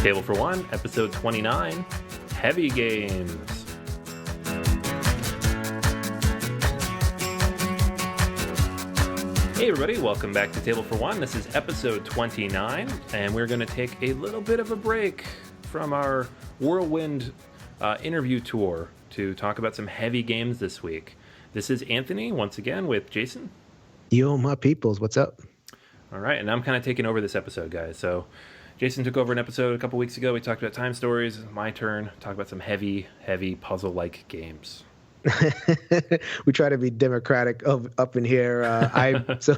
Table for One, episode 29, Heavy Games. Hey everybody, welcome back to Table for One. This is episode 29, and we're going to take a little bit of a break from our whirlwind interview tour to talk about some heavy games this week. This is Anthony, once again, with Jason. Yo, my peoples, what's up? All right, and I'm kind of taking over this episode, guys. So Jason took over an episode a couple weeks ago. We talked about time stories. My turn. Talk about some heavy puzzle-like games. We try to be democratic up in here. So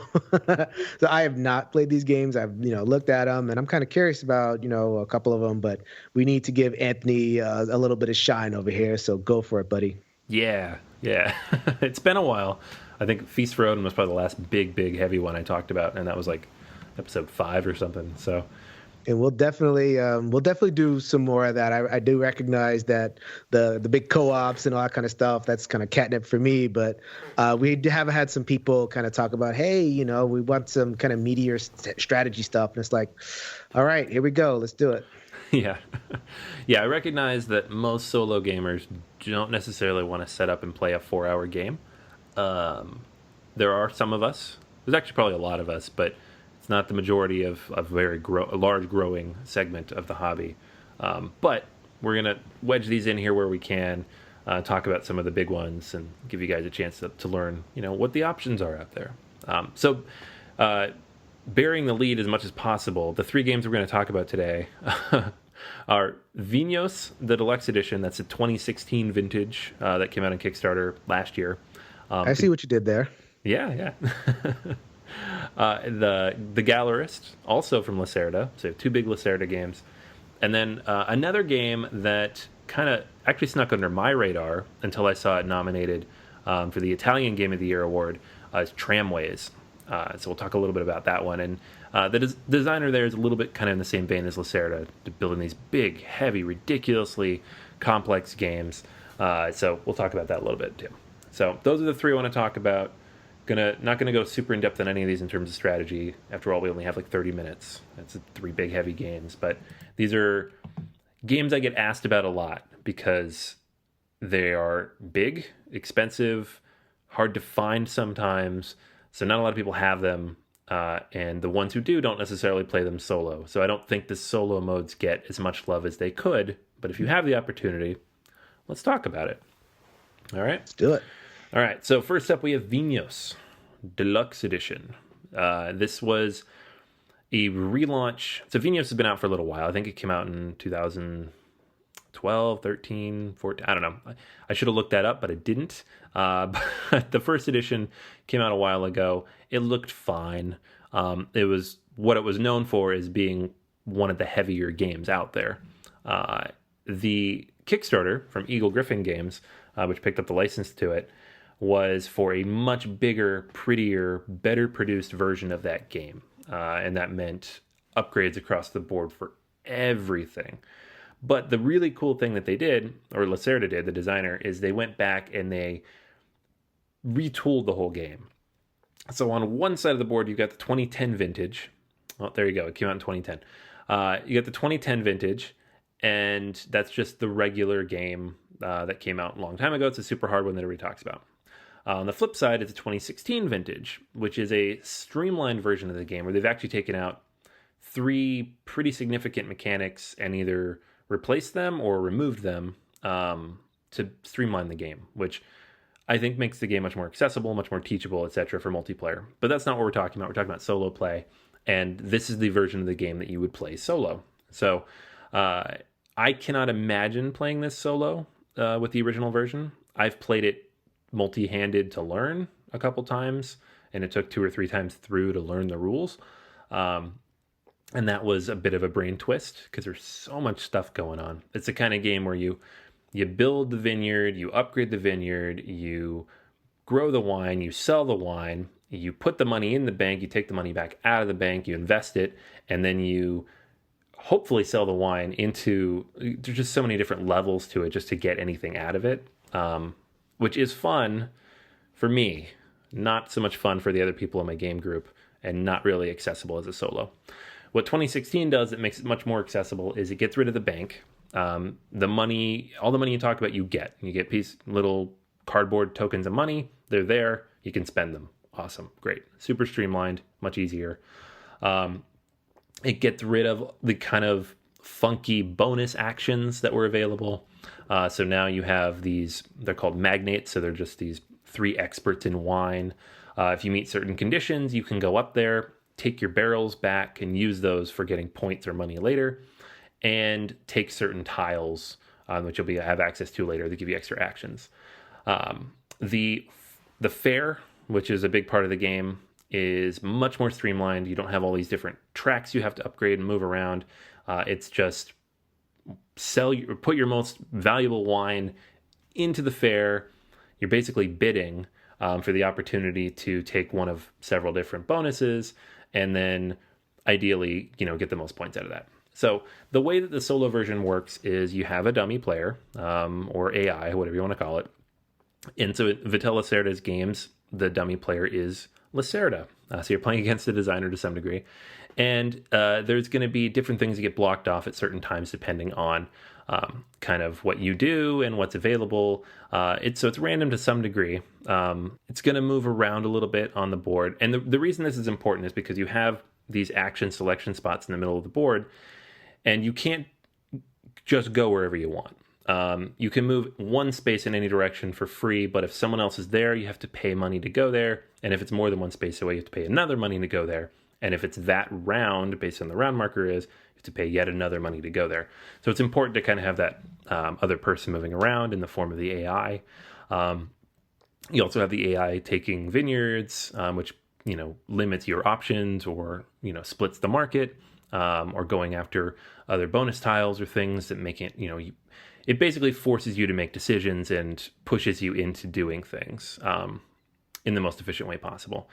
I have not played these games. I've looked at them, and I'm kind of curious about a couple of them. But we need to give Anthony a little bit of shine over here. So go for it, buddy. Yeah. It's been a while. I think Feast for Odin was probably the last big heavy one I talked about, and that was like episode 5 or something. So. And we'll definitely do some more of that. I do recognize that the big co-ops and all that kind of stuff, that's kind of catnip for me. But we have had some people kind of talk about, hey, we want some kind of meatier strategy stuff. And it's like, all right, here we go. Let's do it. Yeah. I recognize that most solo gamers don't necessarily want to set up and play a 4-hour game. There are some of us. There's actually probably a lot of us, but it's not the majority of a large growing segment of the hobby. But we're going to wedge these in here where we can, talk about some of the big ones and give you guys a chance to learn, what the options are out there. So bearing the lead as much as possible, the 3 games we're going to talk about today are Vinhos, the Deluxe Edition. That's a 2016 vintage that came out on Kickstarter last year. I see what you did there. Yeah. The Gallerist, also from Lacerda, so 2 big Lacerda games, and then another game that kind of actually snuck under my radar until I saw it nominated for the Italian Game of the Year award, is Tramways. So we'll talk a little bit about that one, and the designer there is a little bit kind of in the same vein as Lacerda, building these big, heavy, ridiculously complex games. So we'll talk about that a little bit too. So those are the 3 I want to talk about. Not gonna go super in depth on any of these in terms of strategy. After all, we only have like 30 minutes. That's 3 big heavy games, but these are games I get asked about a lot because they are big, expensive, hard to find sometimes. So not a lot of people have them, and the ones who do don't necessarily play them solo. So I don't think the solo modes get as much love as they could. But if you have the opportunity, let's talk about it. All right, let's do it. All right, so first up we have Vinhos Deluxe Edition. This was a relaunch. So Vinhos has been out for a little while. I think it came out in 2012, 13, 14. I don't know. I should have looked that up, but I didn't. But the first edition came out a while ago. It looked fine. It was what it was known for as being one of the heavier games out there. The Kickstarter from Gryphon Games, which picked up the license to it, was for a much bigger, prettier, better produced version of that game. And that meant upgrades across the board for everything. But the really cool thing that they did, or Lacerda did, the designer, is they went back and they retooled the whole game. So on one side of the board, you've got the 2010 vintage. Oh, there you go. It came out in 2010. You got the 2010 vintage, and that's just the regular game that came out a long time ago. It's a super hard one that everybody talks about. On the flip side, it's a 2016 vintage, which is a streamlined version of the game where they've actually taken out 3 pretty significant mechanics and either replaced them or removed them to streamline the game, which I think makes the game much more accessible, much more teachable, etc. for multiplayer. But that's not what we're talking about. We're talking about solo play, and this is the version of the game that you would play solo. So I cannot imagine playing this solo with the original version. I've played it multi-handed to learn a couple times, and it took 2 or 3 times through to learn the rules. And that was a bit of a brain twist because there's so much stuff going on. It's the kind of game where you build the vineyard, you upgrade the vineyard, you grow the wine, you sell the wine, you put the money in the bank, you take the money back out of the bank, you invest it, and then you hopefully sell the wine into, there's just so many different levels to it just to get anything out of it. Which is fun for me, not so much fun for the other people in my game group, and not really accessible as a solo. What 2016 does that makes it much more accessible is it gets rid of the bank. The money, all the money you talk about, you get little cardboard tokens of money. They're there. You can spend them. Awesome. Great. Super streamlined, much easier. It gets rid of the kind of funky bonus actions that were available. So now you have these, they're called magnates. So they're just these 3 experts in wine. If you meet certain conditions, you can go up there, take your barrels back and use those for getting points or money later, and take certain tiles, which you'll have access to later, that give you extra actions. The fair, which is a big part of the game, is much more streamlined. You don't have all these different tracks you have to upgrade and move around. It's just put your most valuable wine into the fair. You're basically bidding for the opportunity to take one of several different bonuses, and then ideally, get the most points out of that. So the way that the solo version works is you have a dummy player, or AI, whatever you want to call it. And so Vitel Lacerda's games, the dummy player is Lacerda. So you're playing against the designer to some degree. And there's going to be different things that get blocked off at certain times depending on kind of what you do and what's available. So it's random to some degree. It's going to move around a little bit on the board. And the reason this is important is because you have these action selection spots in the middle of the board, and you can't just go wherever you want. You can move one space in any direction for free, but if someone else is there, you have to pay money to go there. And if it's more than one space away, you have to pay another money to go there. And if it's that round, based on the round marker you have to pay yet another money to go there. So it's important to kind of have that other person moving around in the form of the AI. You also have the AI taking vineyards, which, limits your options or, splits the market, or going after other bonus tiles or things that make it, it basically forces you to make decisions and pushes you into doing things in the most efficient way possible.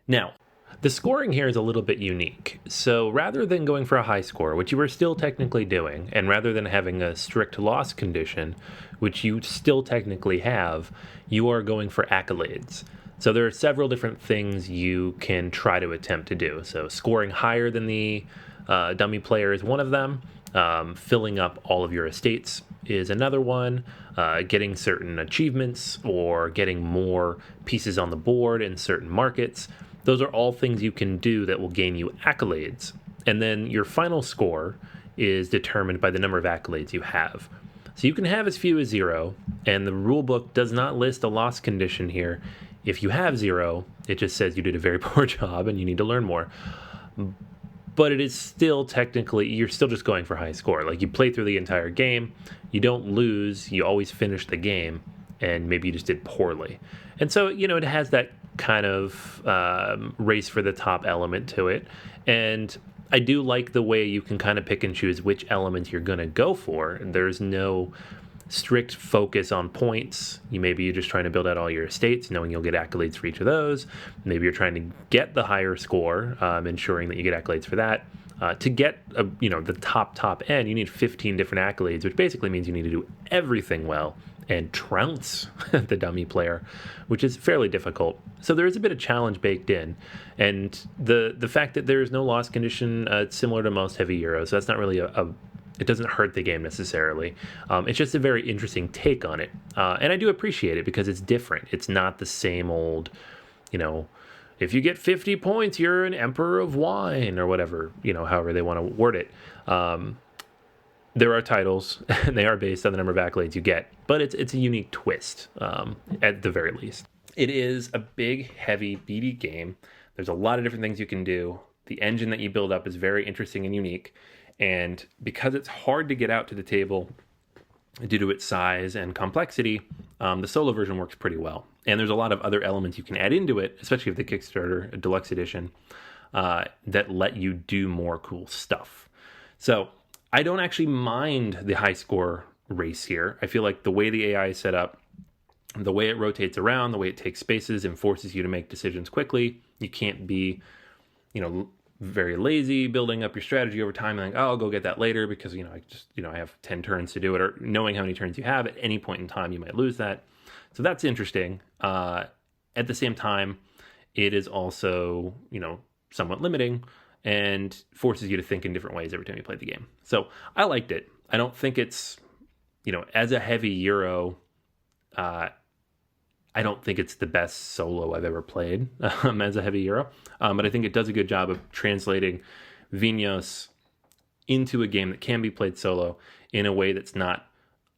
Now, the scoring here is a little bit unique. So rather than going for a high score, which you are still technically doing, and rather than having a strict loss condition, which you still technically have, you are going for accolades. So there are several different things you can try to attempt to do. So scoring higher than the dummy player is one of them. Filling up all of your estates is another one. Getting certain achievements or getting more pieces on the board in certain markets. Those are all things you can do that will gain you accolades. And then your final score is determined by the number of accolades you have. So you can have as few as 0, and the rulebook does not list a loss condition here. If you have 0, it just says you did a very poor job and you need to learn more. But it is still technically, you're still just going for high score. Like you play through the entire game, you don't lose, you always finish the game, and maybe you just did poorly. And so, it has that kind of race for the top element to it. And I do like the way you can kind of pick and choose which elements you're going to go for. There's no strict focus on points. Maybe you're just trying to build out all your estates, knowing you'll get accolades for each of those. Maybe you're trying to get the higher score, ensuring that you get accolades for that. To get the top end, you need 15 different accolades, which basically means you need to do everything well and trounce the dummy player, which is fairly difficult. So there is a bit of challenge baked in. And the fact that there is no loss condition, it's similar to most heavy Euros. So that's not really it doesn't hurt the game necessarily. It's just a very interesting take on it. And I do appreciate it because it's different. It's not the same old, if you get 50 points, you're an emperor of wine or whatever, however they want to word it. There are titles, and they are based on the number of accolades you get, but it's a unique twist, at the very least. It is a big, heavy, beady game. There's a lot of different things you can do. The engine that you build up is very interesting and unique, and because it's hard to get out to the table due to its size and complexity, the solo version works pretty well. And there's a lot of other elements you can add into it, especially with the Kickstarter Deluxe Edition, that let you do more cool stuff. So I don't actually mind the high score race here. I feel like the way the AI is set up, the way it rotates around, the way it takes spaces and forces you to make decisions quickly. You can't be, very lazy building up your strategy over time and like, I'll go get that later because, I have 10 turns to do it, or knowing how many turns you have at any point in time, you might lose that. So that's interesting. At the same time, it is also, somewhat limiting and forces you to think in different ways every time you play the game. So I liked it. I don't think it's, as a heavy Euro, I don't think it's the best solo I've ever played as a heavy Euro. But I think it does a good job of translating Vinhos into a game that can be played solo in a way that's not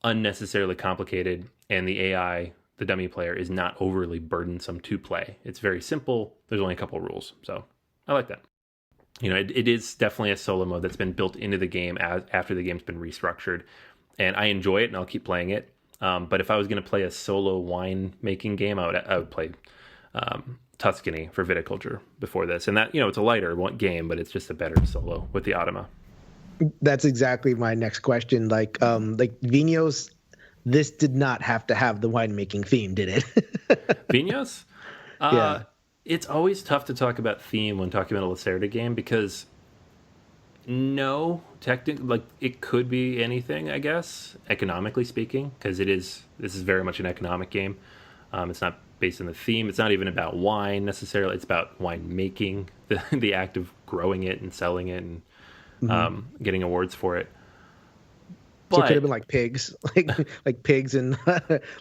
unnecessarily complicated, and the AI, the dummy player, is not overly burdensome to play. It's very simple. There's only a couple of rules. So I like that. It is definitely a solo mode that's been built into the game after the game's been restructured. And I enjoy it, and I'll keep playing it. But if I was going to play a solo wine making game, I would play Tuscany for viticulture before this. And that, it's a lighter game, but it's just a better solo with the Automa. That's exactly my next question. Like Vinhos, this did not have to have the winemaking theme, did it? Vinhos? Yeah. It's always tough to talk about theme when talking about a Lacerda game, because no, technically, like, it could be anything, I guess, economically speaking, because this is very much an economic game. It's not based on the theme. It's not even about wine necessarily. It's about wine making, the act of growing it and selling it and getting awards for it. But, so it could have been like pigs, like pigs and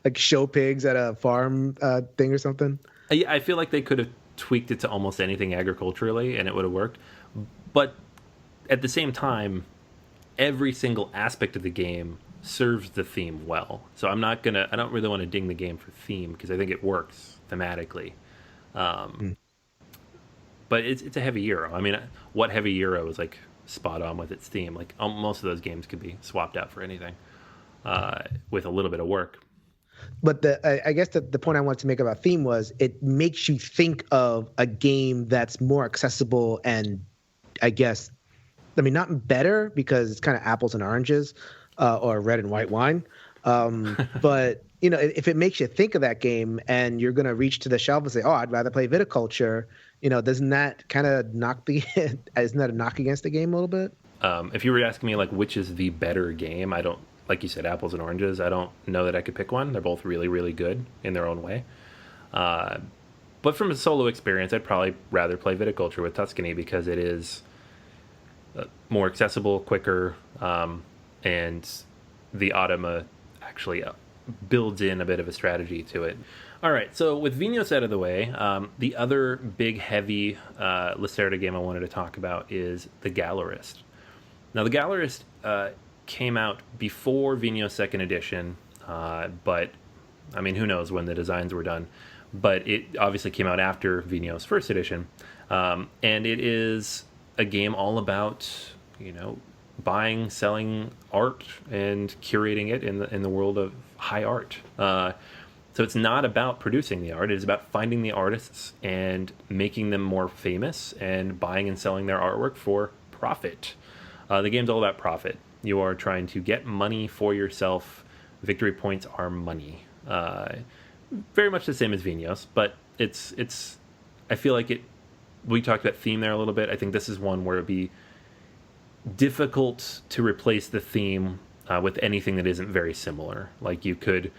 like show pigs at a farm thing or something. I feel like they could have tweaked it to almost anything agriculturally and it would have worked. But at the same time, every single aspect of the game serves the theme well. So I don't really want to ding the game for theme, because I think it works thematically. But it's a heavy Euro. I mean, what heavy Euro is like spot on with its theme? Like, most of those games could be swapped out for anything with a little bit of work. But I guess the point I wanted to make about theme was it makes you think of a game that's more accessible and, I guess, not better, because it's kind of apples and oranges or red and white wine. But, if it makes you think of that game and you're going to reach to the shelf and say, oh, I'd rather play viticulture, doesn't that kind of isn't that a knock against the game a little bit? If you were asking me, like, which is the better game, I don't, like you said, apples and oranges. I don't know that I could pick one. They're both really, really good in their own way. But from a solo experience, I'd probably rather play viticulture with Tuscany, because it is more accessible, quicker, and the Automa actually builds in a bit of a strategy to it. All right, so with Vinhos out of the way, the other big, heavy Lacerda game I wanted to talk about is the Gallerist. Now, the Gallerist came out before Vinhos 2nd edition, but, who knows when the designs were done. But it obviously came out after Vinhos 1st edition, and it is a game all about, buying, selling art and curating it in the world of high art. So it's not about producing the art. It is about finding the artists and making them more famous and buying and selling their artwork for profit. The game's all about profit. You are trying to get money for yourself. Victory points are money. Very much the same as Vinhos, but it's. I feel like it. We talked about theme there a little bit. I think this is one where it'd be difficult to replace the theme with anything that isn't very similar. Like, you could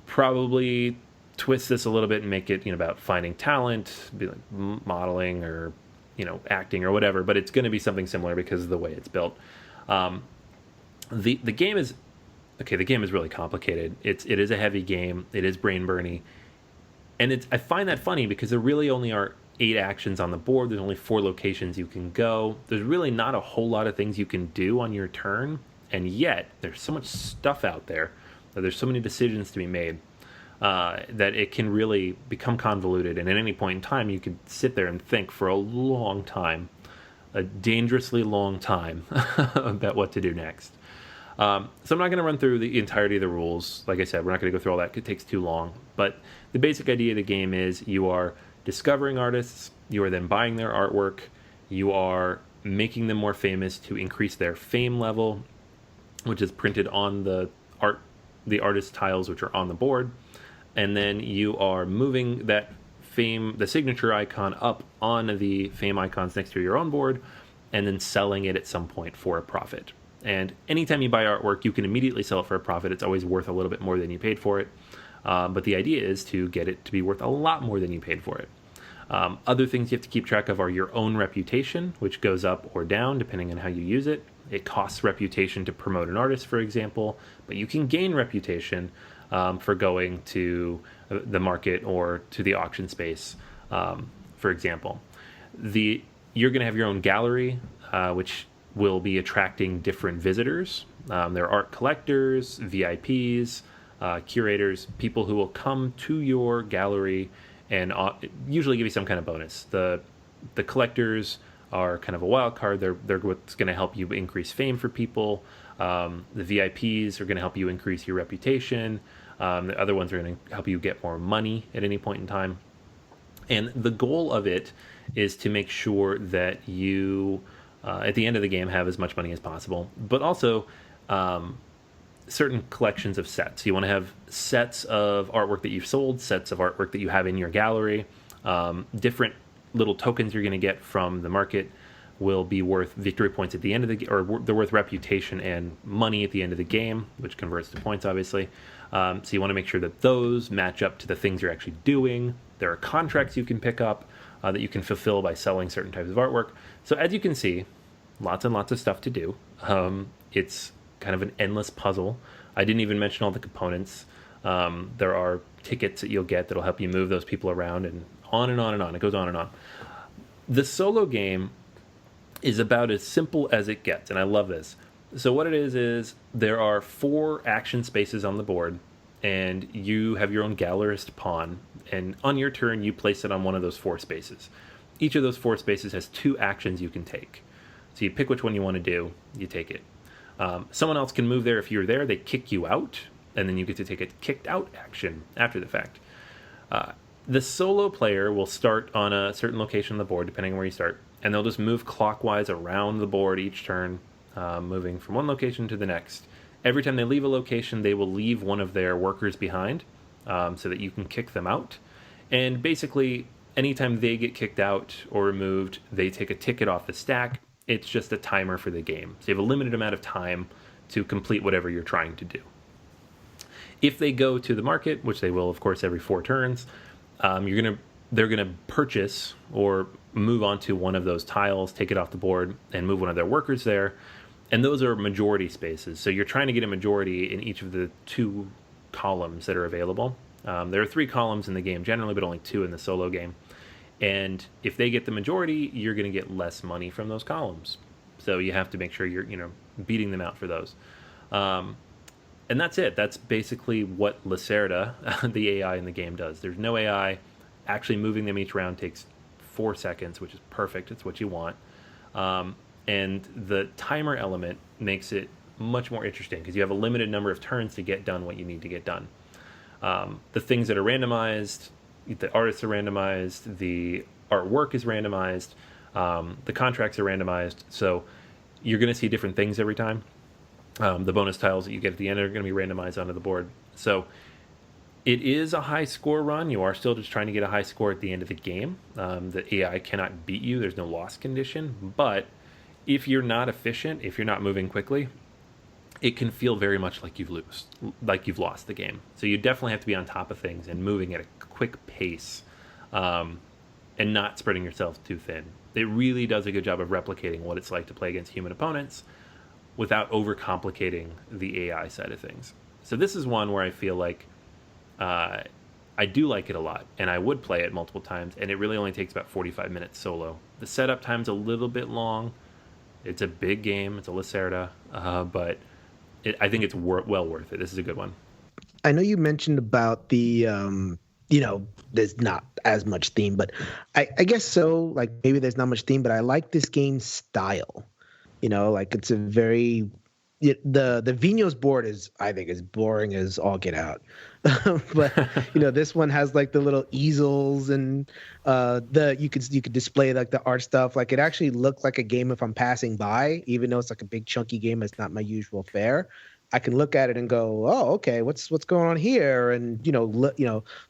probably twist this a little bit and make it, about finding talent, be like modeling or, acting or whatever, but it's going to be something similar because of the way it's built. The game is okay. The game is really complicated. It is a heavy game. It is brain burny, and I find that funny because there really only are 8 actions on the board. There's only 4 locations you can go. There's really not a whole lot of things you can do on your turn, and yet there's so much stuff out there that there's so many decisions to be made that it can really become convoluted. And at any point in time, you could sit there and think for a long time, a dangerously long time, about what to do next. So I'm not going to run through the entirety of the rules. Like I said, we're not going to go through all that. It takes too long. But the basic idea of the game is you are discovering artists, you are then buying their artwork, you are making them more famous to increase their fame level, which is printed on the artist tiles which are on the board, and then you are moving that fame, the signature icon, up on the fame icons next to your own board, and then selling it at some point for a profit. And anytime you buy artwork, you can immediately sell it for a profit. It's always worth a little bit more than you paid for it. But the idea is to get it to be worth a lot more than you paid for it. Other things you have to keep track of are your own reputation, which goes up or down depending on how you use it. It costs reputation to promote an artist, for example, but you can gain reputation for going to the market or to the auction space, for example. You're going to have your own gallery, which will be attracting different visitors. There are art collectors, VIPs, curators, people who will come to your gallery and usually give you some kind of bonus. The collectors are kind of a wild card. They're what's going to help you increase fame for people. The VIPs are going to help you increase your reputation. The other ones are going to help you get more money at any point in time. And the goal of it is to make sure that you, at the end of the game, have as much money as possible, but also certain collections of sets. You want to have sets of artwork that you've sold, sets of artwork that you have in your gallery. Different little tokens you're going to get from the market will be worth victory points at the end of the game, or they're worth reputation and money at the end of the game, which converts to points, obviously. So you want to make sure that those match up to the things you're actually doing. There are contracts you can pick up that you can fulfill by selling certain types of artwork. So as you can see, lots and lots of stuff to do. It's kind of an endless puzzle. I didn't even mention all the components. There are tickets that you'll get that'll help you move those people around, and on and on and on. It goes on and on. The solo game is about as simple as it gets, and I love this. So what it is there are 4 action spaces on the board, and you have your own Gallerist pawn, and on your turn you place it on one of those 4 spaces. Each of those 4 spaces has 2 actions you can take. So you pick which one you want to do, you take it. Someone else can move there. If you're there, they kick you out, and then you get to take a kicked out action after the fact. The solo player will start on a certain location on the board, depending on where you start, and they'll just move clockwise around the board each turn, moving from one location to the next. Every time they leave a location, they will leave one of their workers behind, so that you can kick them out. And basically, anytime they get kicked out or removed, they take a ticket off the stack. It's just a timer for the game. So you have a limited amount of time to complete whatever you're trying to do. If they go to the market, which they will, of course, every 4 turns, they're gonna purchase or move onto one of those tiles, take it off the board, and move one of their workers there. And those are majority spaces. So you're trying to get a majority in each of the 2 columns that are available. There are 3 columns in the game generally, but only 2 in the solo game. And if they get the majority, you're going to get less money from those columns. So you have to make sure you're beating them out for those. And that's it. That's basically what Lacerda, the AI in the game, does. There's no AI. Actually moving them each round takes 4 seconds, which is perfect. It's what you want. And the timer element makes it much more interesting because you have a limited number of turns to get done what you need to get done. The things that are randomized, the artists are randomized, the artwork is randomized, the contracts are randomized. So you're going to see different things every time. The bonus tiles that you get at the end are going to be randomized onto the board. So it is a high score run. You are still just trying to get a high score at the end of the game. The AI cannot beat you. There's no loss condition. But if you're not efficient, if you're not moving quickly, it can feel very much like you've lost the game. So you definitely have to be on top of things and moving at a quick pace, and not spreading yourself too thin. It really does a good job of replicating what it's like to play against human opponents without overcomplicating the AI side of things. So this is one where I feel like I do like it a lot, and I would play it multiple times, and it really only takes about 45 minutes solo. The setup time's a little bit long. It's a big game. It's a Lacerda, but I think it's well worth it. This is a good one. I know you mentioned about the, there's not as much theme, but I guess so. Like maybe there's not much theme, but I like this game's style. Like it's a very the Vinhos board is, I think, as boring as all get out. But this one has like the little easels and you could display like the art stuff. Like it actually looks like a game if I'm passing by, even though it's like a big chunky game. It's not my usual fare. I can look at it and go, oh, okay, what's going on here? And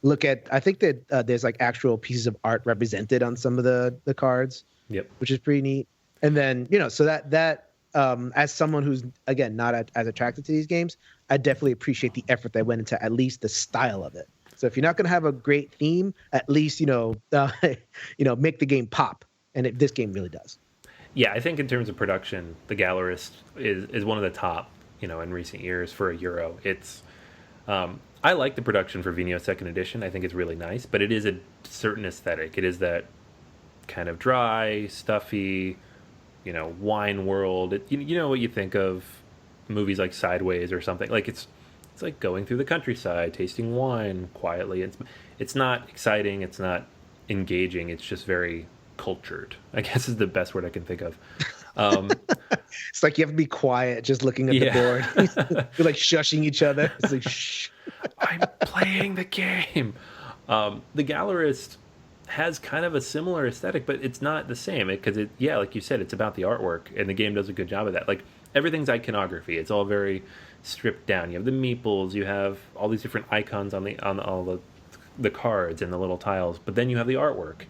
look at. I think that there's like actual pieces of art represented on some of the cards. Yep, which is pretty neat. And then so that as someone who's again not as attracted to these games, I definitely appreciate the effort that went into at least the style of it. So if you're not going to have a great theme, at least make the game pop, and this game really does. Yeah, I think in terms of production, the Gallerist is one of the top, in recent years for a Euro. I like the production for Vinhos Second Edition. I think it's really nice, but it is a certain aesthetic. It is that kind of dry, stuffy, wine world. You know what you think of movies like Sideways or something. Like it's like going through the countryside, tasting wine quietly. It's not exciting. It's not engaging. It's just very cultured, I guess is the best word I can think of. It's like you have to be quiet, just looking at the board. You're like shushing each other. It's like, shh. I'm playing the game. The Gallerist has kind of a similar aesthetic, but it's not the same because like you said, it's about the artwork, and the game does a good job of that. Like everything's iconography. It's all very stripped down. You have the meeples, you have all these different icons on all the cards and the little tiles, but then you have the artwork,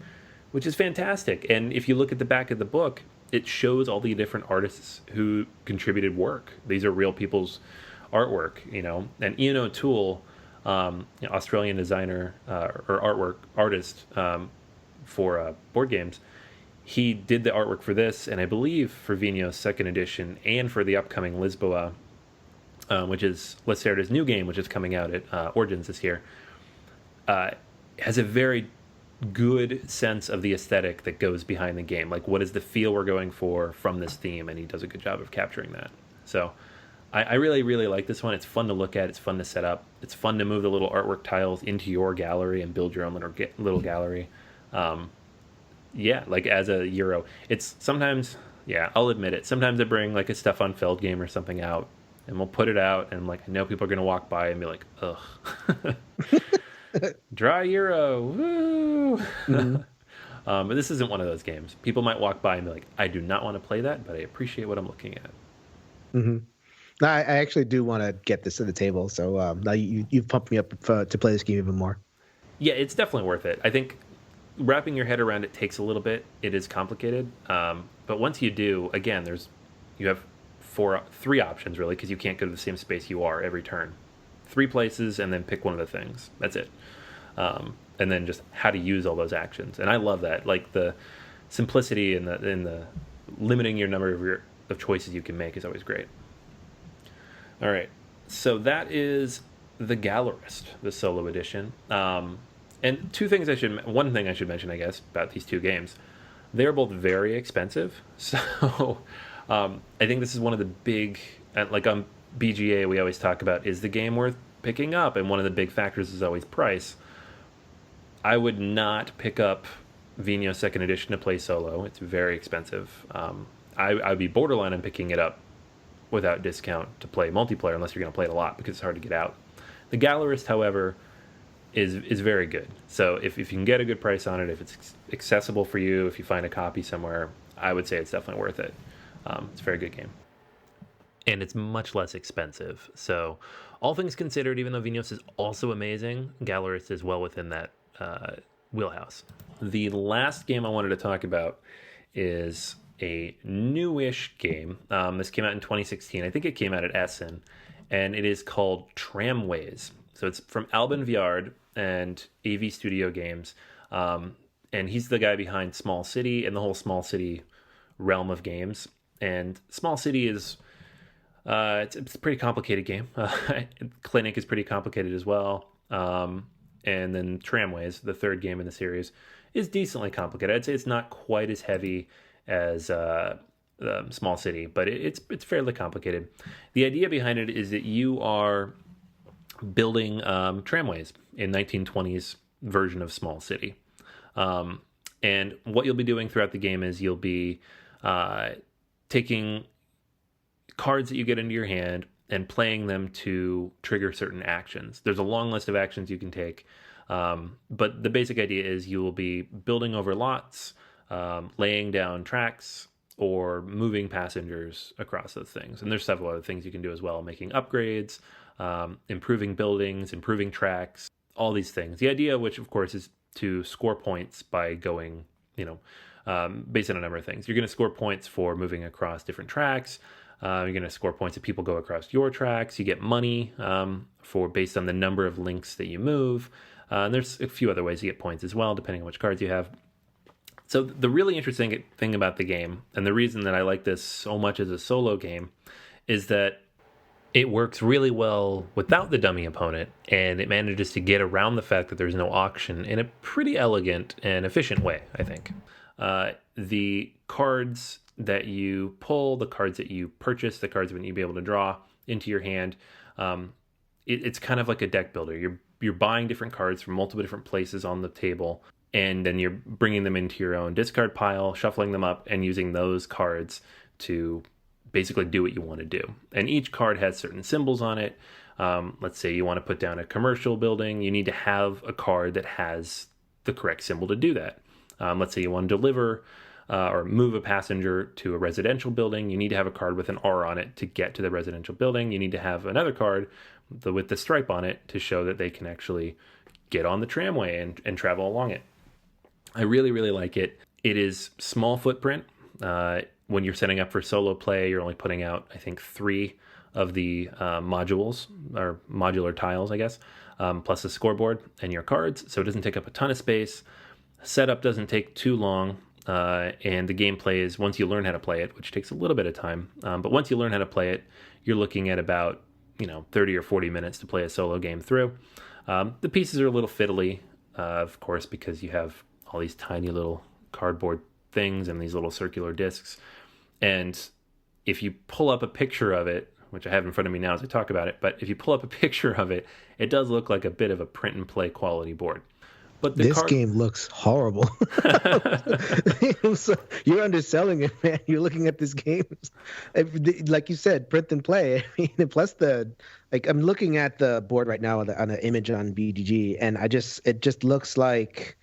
which is fantastic. And if you look at the back of the book, it shows all the different artists who contributed work. These are real people's artwork, And Ian O'Toole, Australian designer or artist for board games, he did the artwork for this, and I believe for Vinhos Second Edition and for the upcoming Lisboa, which is Lacerda's new game, which is coming out at Origins this year. Has a very good sense of the aesthetic that goes behind the game. Like, what is the feel we're going for from this theme? And he does a good job of capturing that. So I really, really like this one. It's fun to look at. It's fun to set up. It's fun to move the little artwork tiles into your gallery and build your own little gallery. Like as a Euro, it's sometimes, I'll admit it. Sometimes I bring like a Stefan Feld game or something out, and we'll put it out, and like I know people are going to walk by and be like, ugh. Dry Euro, woo! Mm-hmm. But this isn't one of those games. People might walk by and be like, I do not want to play that, but I appreciate what I'm looking at. Mm-hmm. I actually do want to get this to the table, so now you've pumped me up to play this game even more. Yeah, it's definitely worth it. I think wrapping your head around it takes a little bit. It is complicated, but once you do, again, you have three options really, because you can't go to the same space you are every turn. 3 places, and then pick one of the things. That's it. And then just how to use all those actions. And I love that. Like the simplicity and the limiting your number of choices you can make is always great. All right. So that is the Gallerist, the solo edition. And one thing I should mention, I guess, about these two games. They're both very expensive. So I think this is one of the big, like on BGA, we always talk about, is the game worth picking up? And one of the big factors is always price. I would not pick up Vinhos Second Edition to play solo. It's very expensive. I'd be borderline on picking it up without discount to play multiplayer, unless you're going to play it a lot, because it's hard to get out. The Gallerist, however, is very good. So if you can get a good price on it, if it's accessible for you, if you find a copy somewhere, I would say it's definitely worth it. It's a very good game. And it's much less expensive. So all things considered, even though Vinhos is also amazing, Gallerist is well within that wheelhouse. The last game I wanted to talk about is a newish game. This came out in 2016. I think it came out at Essen, and it is called Tramways. So it's from Alban Viard and AV Studio Games. And he's the guy behind Small City and the whole Small City realm of games. And Small City is... it's a pretty complicated game. Clinic is pretty complicated as well. And then Tramways, the third game in the series, is decently complicated. I'd say it's not quite as heavy as Small City, but it's fairly complicated. The idea behind it is that you are building tramways in 1920s version of Small City. And what you'll be doing throughout the game is you'll be taking cards that you get into your hand and playing them to trigger certain actions. There's a long list of actions you can take, but the basic idea is you will be building over lots, laying down tracks, or moving passengers across those things. And there's several other things you can do as well, making upgrades, improving buildings, improving tracks, all these things. The idea, which of course is to score points by going, based on a number of things. You're going to score points for moving across different tracks, You're going to score points if people go across your tracks. You get money for based on the number of links that you move. And there's a few other ways you get points as well, depending on which cards you have. So the really interesting thing about the game, and the reason that I like this so much as a solo game, is that it works really well without the dummy opponent, and it manages to get around the fact that there's no auction in a pretty elegant and efficient way, I think. The cards that you pull, the cards that you purchase, the cards that you'll be able to draw into your hand, it's kind of like a deck builder. You're buying different cards from multiple different places on the table, and then you're bringing them into your own discard pile, shuffling them up, and using those cards to basically do what you want to do. And each card has certain symbols on it. Let's say you want to put down a commercial building. You need to have a card that has the correct symbol to do that. Let's say you want to deliver or move a passenger to a residential building. You need to have a card with an R on it to get to the residential building. You need to have another card with the stripe on it to show that they can actually get on the tramway and travel along it. I really, really like it. It is small footprint. When you're setting up for solo play, you're only putting out, I think, 3 of the modules, or modular tiles, I guess, plus a scoreboard and your cards. So it doesn't take up a ton of space. Setup doesn't take too long. And the gameplay is, once you learn how to play it, which takes a little bit of time, but once you learn how to play it, you're looking at about 30 or 40 minutes to play a solo game through. The pieces are a little fiddly, of course, because you have all these tiny little cardboard things and these little circular discs. And if you pull up a picture of it, which I have in front of me now as I talk about it, but if you pull up a picture of it, it does look like a bit of a print and play quality board. But this game looks horrible. So you're underselling it, man. You're looking at this game, like you said, print and play. I mean, plus I'm looking at the board right now on the image on BGG, and it just looks like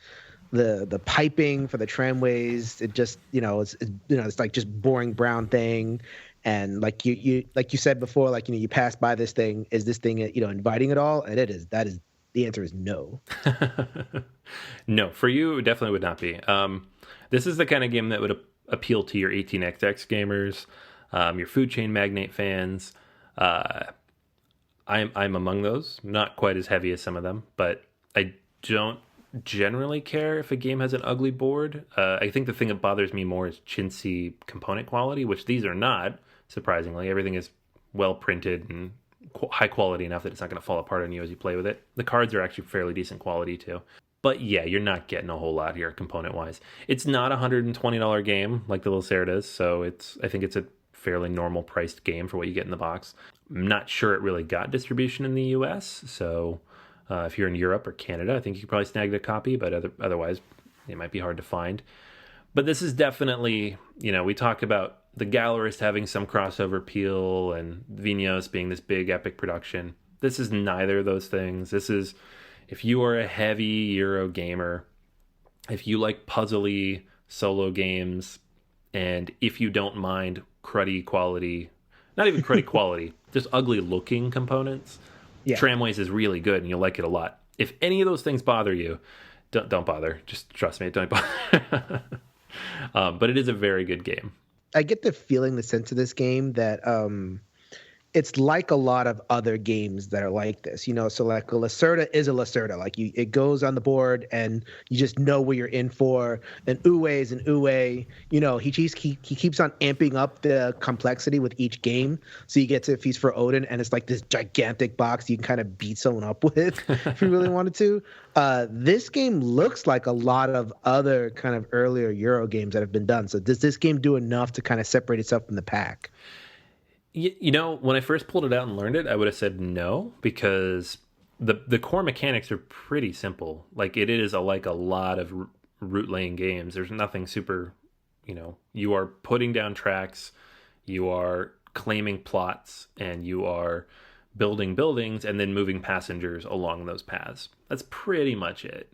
the piping for the tramways. It just it's like just boring brown thing. And like you said before, like you pass by this thing. Is this thing inviting at all? And it is. That is. The answer is no. No, for you, it definitely would not be. This is the kind of game that would appeal to your 18xx gamers, your food chain magnate fans. I'm among those. Not quite as heavy as some of them, but I don't generally care if a game has an ugly board. I think the thing that bothers me more is chintzy component quality, which these are not, surprisingly. Everything is well printed and high quality enough that it's not going to fall apart on you as you play with it. The cards are actually fairly decent quality too. But yeah, you're not getting a whole lot here component-wise. It's not a $120 game like the Lacerda is, so I think it's a fairly normal priced game for what you get in the box. I'm not sure it really got distribution in the US, so if you're in Europe or Canada, I think you could probably snag a copy, but otherwise it might be hard to find. But this is definitely, we talk about the Gallerist having some crossover appeal and Vinhos being this big epic production. This is neither of those things. This is, if you are a heavy Euro gamer, if you like puzzly solo games, and if you don't mind cruddy quality, not even cruddy quality, just ugly looking components, Tramways is really good and you'll like it a lot. If any of those things bother you, don't bother. Just trust me, don't bother. But it is a very good game. I get the sense of this game that it's like a lot of other games that are like this, so like a Lacerda is a Lacerda. Like it goes on the board and you just know what you're in for. And Uwe is an Uwe. He keeps on amping up the complexity with each game. So you get to Feast for Odin and it's like this gigantic box you can kind of beat someone up with if you really wanted to. This game looks like a lot of other kind of earlier Euro games that have been done. So does this game do enough to kind of separate itself from the pack? When I first pulled it out and learned it, I would have said no, because the core mechanics are pretty simple. Like it is like a lot of route laying games. There's nothing super, you are putting down tracks, you are claiming plots, and you are building buildings and then moving passengers along those paths. That's pretty much it.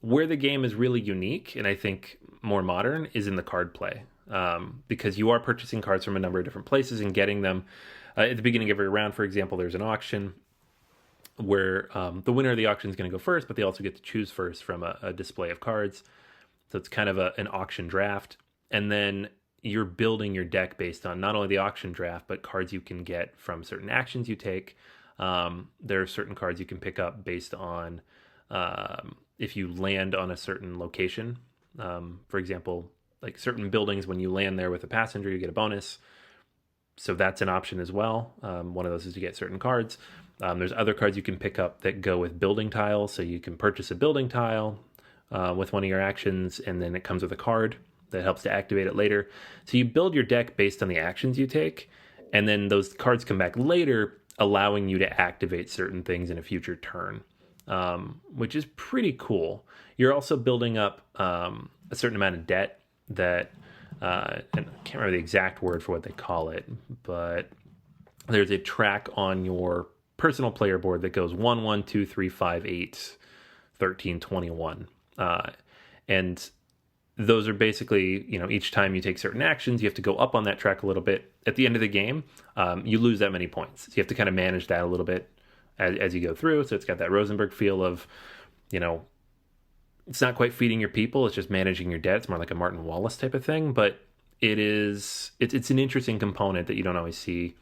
Where the game is really unique, and I think more modern, is in the card play. Because you are purchasing cards from a number of different places and getting them. At the beginning of every round, for example, there's an auction where the winner of the auction is going to go first, but they also get to choose first from a display of cards. So it's kind of an auction draft. And then you're building your deck based on not only the auction draft, but cards you can get from certain actions you take. There are certain cards you can pick up based on if you land on a certain location. For example, like certain buildings, when you land there with a passenger, you get a bonus. So that's an option as well. One of those is to get certain cards. There's other cards you can pick up that go with building tiles. So you can purchase a building tile with one of your actions, and then it comes with a card that helps to activate it later. So you build your deck based on the actions you take, and then those cards come back later, allowing you to activate certain things in a future turn, which is pretty cool. You're also building up a certain amount of debt that, and I can't remember the exact word for what they call it, but there's a track on your personal player board that goes 1, 1, 2, 3, 5, 8, 13, 21. And those are basically, each time you take certain actions, you have to go up on that track a little bit. At the end of the game, you lose that many points. So you have to kind of manage that a little bit as you go through. So it's got that Rosenberg feel of, it's not quite feeding your people. It's just managing your debt. It's more like a Martin Wallace type of thing. But it's an interesting component that you don't always see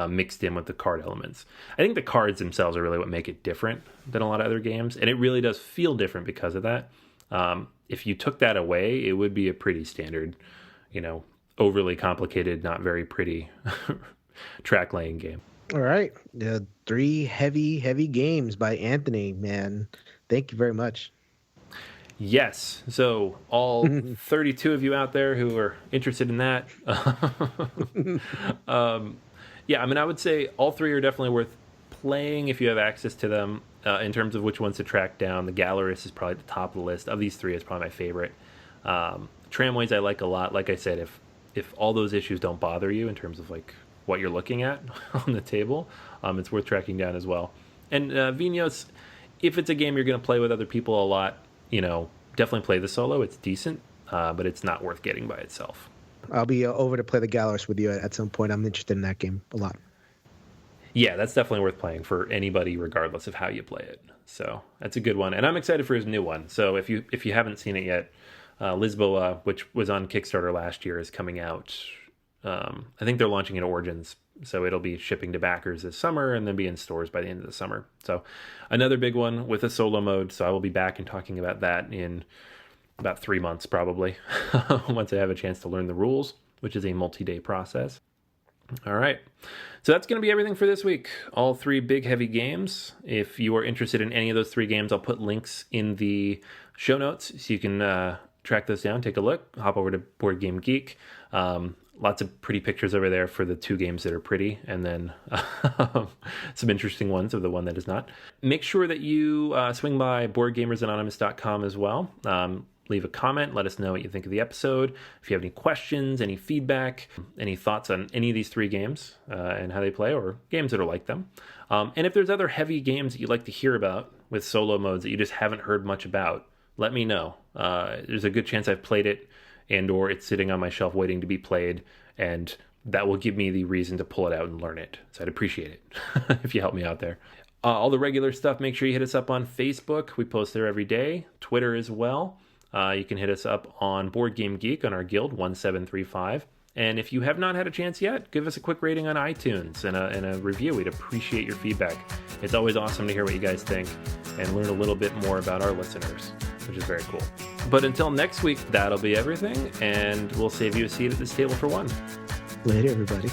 mixed in with the card elements. I think the cards themselves are really what make it different than a lot of other games. And it really does feel different because of that. If you took that away, it would be a pretty standard, overly complicated, not very pretty track laying game. All right. 3 heavy games by Anthony, man. Thank you very much. Yes. So all 32 of you out there who are interested in that. Yeah, I would say all 3 are definitely worth playing if you have access to them. In terms of which ones to track down, the Gallerist is probably at the top of the list. Of these 3, it's probably my favorite. Tramways I like a lot. Like I said, if all those issues don't bother you in terms of like what you're looking at on the table, it's worth tracking down as well. And Vinhos, if it's a game you're going to play with other people a lot, definitely play the solo. It's decent, but it's not worth getting by itself. I'll be over to play the Gallerist with you at some point. I'm interested in that game a lot. Yeah, that's definitely worth playing for anybody, regardless of how you play it. So that's a good one, and I'm excited for his new one. So if you haven't seen it yet, Lisboa, which was on Kickstarter last year, is coming out. I think they're launching in Origins, so it'll be shipping to backers this summer and then be in stores by the end of the summer. So another big one with a solo mode. So I will be back and talking about that in about 3 months probably, once I have a chance to learn the rules, which is a multi-day process. All right. So that's going to be everything for this week. All 3 big, heavy games. If you are interested in any of those 3 games, I'll put links in the show notes so you can track those down, take a look, hop over to Board Game Geek. Lots of pretty pictures over there for the 2 games that are pretty, and then some interesting ones of the one that is not. Make sure that you swing by BoardGamersAnonymous.com as well. Leave a comment. Let us know what you think of the episode. If you have any questions, any feedback, any thoughts on any of these 3 games and how they play, or games that are like them. And if there's other heavy games that you'd like to hear about with solo modes that you just haven't heard much about, let me know. There's a good chance I've played it and or it's sitting on my shelf waiting to be played, and that will give me the reason to pull it out and learn it. So I'd appreciate it if you help me out there. All the regular stuff, make sure you hit us up on Facebook. We post there every day. Twitter as well. You can hit us up on Board Game Geek on our guild, 1735. And if you have not had a chance yet, give us a quick rating on iTunes and a review. We'd appreciate your feedback. It's always awesome to hear what you guys think and learn a little bit more about our listeners, which is very cool. But until next week, that'll be everything, and we'll save you a seat at this table for one. Later, everybody.